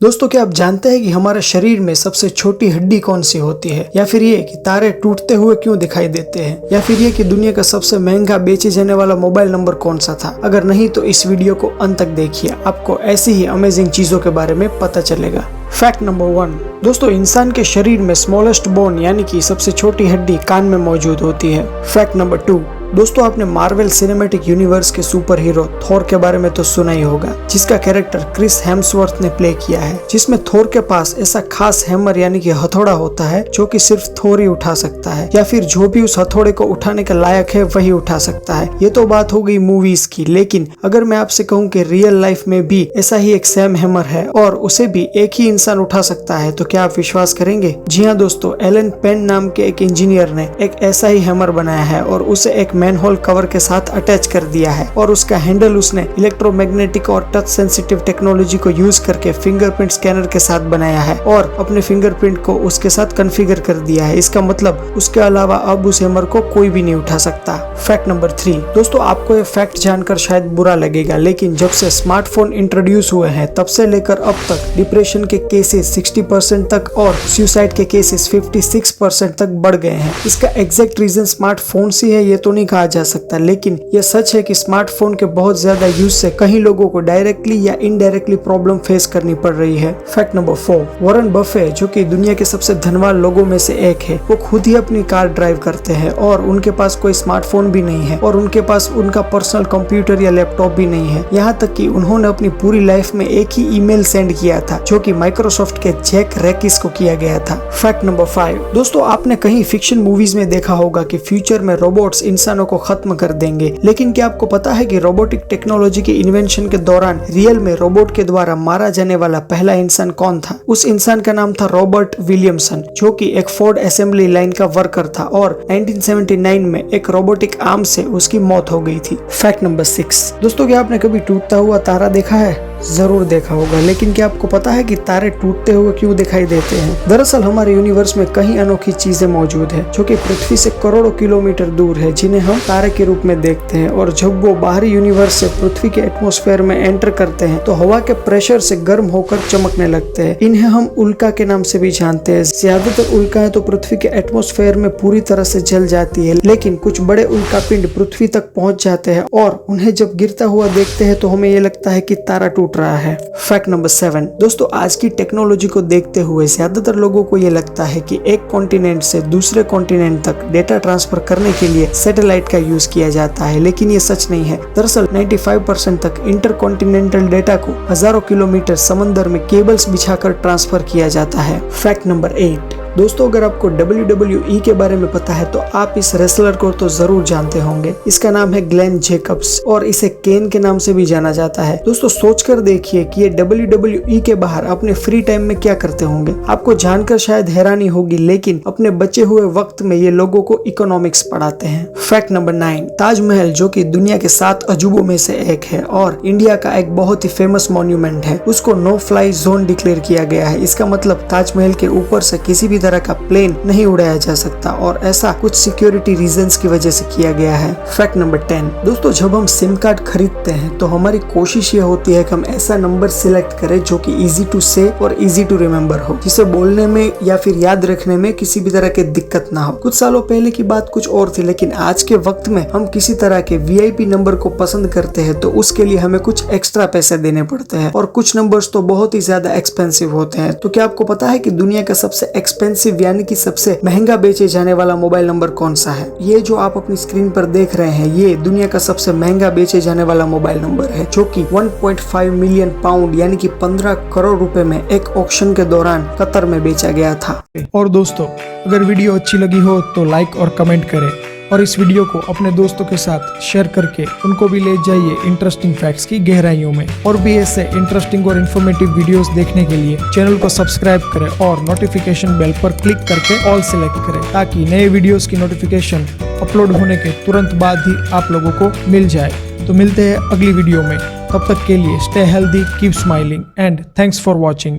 दोस्तों, क्या आप जानते हैं कि हमारे शरीर में सबसे छोटी हड्डी कौन सी होती है? या फिर ये कि तारे टूटते हुए क्यों दिखाई देते हैं? या फिर ये कि दुनिया का सबसे महंगा बेचे जाने वाला मोबाइल नंबर कौन सा था? अगर नहीं तो इस वीडियो को अंत तक देखिए, आपको ऐसी ही अमेजिंग चीजों के बारे में पता चलेगा। Fact number 1। दोस्तों, इंसान के शरीर में स्मॉलेस्ट बोन यानी कि सबसे छोटी हड्डी कान में मौजूद होती है। Fact number 2। दोस्तों, आपने मार्वल सिनेमैटिक यूनिवर्स के सुपर हीरो थोर के बारे में तो सुना ही होगा, जिसका कैरेक्टर क्रिस हेम्सवर्थ ने प्ले किया है, जिसमें थोर के पास ऐसा खास हैमर यानी कि हथौड़ा होता है जो कि सिर्फ थोर ही उठा सकता है, या फिर जो भी उस हथौड़े को उठाने के लायक है वही उठा सकता है। ये तो बात हो गई मूवीज की, लेकिन अगर मैं आपसे कहूँ कि रियल लाइफ में भी ऐसा ही एक सेम हैमर है और उसे भी एक ही इंसान उठा सकता है, तो क्या आप विश्वास करेंगे? जी हाँ दोस्तों, एलन पेन नाम के एक इंजीनियर ने एक ऐसा ही हैमर बनाया है और उसे एक मैनहोल कवर के साथ अटैच कर दिया है, और उसका हैंडल उसने इलेक्ट्रोमैग्नेटिक और टच सेंसिटिव टेक्नोलॉजी को यूज करके फिंगरप्रिंट स्कैनर के साथ बनाया है और अपने फिंगरप्रिंट को उसके साथ कॉन्फ़िगर कर दिया है। इसका मतलब उसके अलावा अब उस हैमर को कोई भी नहीं उठा सकता। Fact number 3। दोस्तों, आपको ये फैक्ट जानकर शायद बुरा लगेगा, लेकिन जब से स्मार्टफोन इंट्रोड्यूस हुए हैं तब से लेकर अब तक डिप्रेशन के केसेस 60% तक और सुसाइड के केसेस 56% तक बढ़ गए हैं। इसका एग्जैक्ट रीजन स्मार्टफोन से है ये तो नहीं कहा जा सकता, लेकिन यह सच है कि स्मार्टफोन के बहुत ज्यादा यूज से कई लोगों को डायरेक्टली या इनडायरेक्टली प्रॉब्लम फेस करनी पड़ रही है। Fact number 4। वॉरेन बफे, जो कि दुनिया के सबसे धनवान लोगों में से एक है, वो खुद ही अपनी कार ड्राइव करते हैं और उनके पास कोई स्मार्टफोन भी नहीं है और उनके पास उनका पर्सनल कंप्यूटर या लैपटॉप भी नहीं है। यहाँ तक कि उन्होंने अपनी पूरी लाइफ में एक ही ईमेल सेंड किया था, जो कि माइक्रोसॉफ्ट के जैक रेकिस को किया गया था। Fact number 5। दोस्तों, आपने कहीं फिक्शन मूवीज में देखा होगा कि फ्यूचर में रोबोट्स इंसानों को खत्म कर देंगे, लेकिन क्या आपको पता है कि रोबोटिक टेक्नोलॉजी के इन्वेंशन के दौरान रियल में रोबोट के द्वारा मारा जाने वाला पहला इंसान कौन था? उस इंसान का नाम था रॉबर्ट विलियमसन, जो कि एक फोर्ड असेंबली लाइन का वर्कर था और 1979 में एक रोबोटिक आर्म से उसकी मौत हो गई थी। Fact number 6। दोस्तों, क्या आपने कभी टूटता हुआ तारा देखा है? जरूर देखा होगा, लेकिन क्या आपको पता है कि तारे टूटते हुए क्यों दिखाई देते हैं? दरअसल हमारे यूनिवर्स में कई अनोखी चीजें मौजूद है जो कि पृथ्वी से करोड़ों किलोमीटर दूर है, जिन्हें हम तारे के रूप में देखते हैं, और जब वो बाहरी यूनिवर्स से पृथ्वी के एटमॉस्फेयर में एंटर करते हैं तो हवा के प्रेशर से गर्म होकर चमकने लगते हैं। इन्हें हम उल्का के नाम से भी जानते हैं। ज्यादातर उल्काएं तो पृथ्वी के एटमॉस्फेयर में पूरी तरह से जल जाती है, लेकिन कुछ बड़े उल्का पिंड पृथ्वी तक पहुंच जाते हैं और उन्हें जब गिरता हुआ देखते हैं तो हमें ये लगता है कि तारा टूट रहा है। Fact number 7। दोस्तों, आज की टेक्नोलॉजी को देखते हुए ज्यादातर लोगों को ये लगता है कि एक कॉन्टिनेंट से दूसरे कॉन्टिनेंट तक डेटा ट्रांसफर करने के लिए सैटेलाइट का यूज किया जाता है, लेकिन ये सच नहीं है। दरअसल 95% तक इंटरकॉन्टिनेंटल डेटा को हजारों किलोमीटर समंदर में केबल्स बिछाकर ट्रांसफर किया जाता है। Fact number 8। दोस्तों, अगर आपको WWE के बारे में पता है तो आप इस रेसलर को तो जरूर जानते होंगे। इसका नाम है ग्लेन जेकब्स और इसे केन के नाम से भी जाना जाता है। दोस्तों, सोचकर देखिए कि ये WWE के बाहर अपने फ्री टाइम में क्या करते होंगे। आपको जानकर शायद हैरानी होगी, लेकिन अपने बचे हुए वक्त में ये लोगों को इकोनॉमिक्स पढ़ाते हैं। Fact number 9। ताजमहल, जो कि दुनिया के 7 अजूबों में से एक है और इंडिया का एक बहुत ही फेमस मॉन्यूमेंट है, उसको नो फ्लाई जोन डिक्लेयर किया गया है। इसका मतलब ताजमहल के ऊपर से किसी भी तरह का प्लेन नहीं उड़ाया जा सकता, और ऐसा कुछ सिक्योरिटी रीजंस की वजह से किया गया है। Fact number 10। दोस्तों, जब हम सिम कार्ड खरीदते हैं तो हमारी कोशिश ये होती है कि हम ऐसा नंबर सिलेक्ट करें जो कि इजी टू से और इजी टू रिमेम्बर हो, जिसे बोलने में या फिर याद रखने में किसी भी तरह की दिक्कत ना हो। कुछ सालों पहले की बात कुछ और थी, लेकिन आज के वक्त में हम किसी तरह के VIP नंबर को पसंद करते हैं तो उसके लिए हमें कुछ एक्स्ट्रा पैसे देने पड़ते हैं, और कुछ नंबर्स तो बहुत ही ज्यादा एक्सपेंसिव होते हैं। तो क्या आपको पता है कि दुनिया का सबसे एक्सपेंसिव यानी कि सबसे महंगा बेचे जाने वाला मोबाइल नंबर कौन सा है? ये जो आप अपनी स्क्रीन पर देख रहे हैं, ये दुनिया का सबसे महंगा बेचे जाने वाला मोबाइल नंबर है, जो कि 1.5 मिलियन पाउंड यानी कि 15 करोड़ रुपए में एक ऑक्शन के दौरान कतर में बेचा गया था। और दोस्तों, अगर वीडियो अच्छी लगी हो तो लाइक और कमेंट करें, और इस वीडियो को अपने दोस्तों के साथ शेयर करके उनको भी ले जाइए इंटरेस्टिंग फैक्ट्स की गहराइयों में। और भी ऐसे इंटरेस्टिंग और इन्फॉर्मेटिव वीडियोस देखने के लिए चैनल को सब्सक्राइब करें और नोटिफिकेशन बेल पर क्लिक करके ऑल सिलेक्ट करें, ताकि नए वीडियोस की नोटिफिकेशन अपलोड होने के तुरंत बाद ही आप लोगों को मिल जाए। तो मिलते हैं अगली वीडियो में, तब तक के लिए stay healthy, keep smiling and thanks for watching.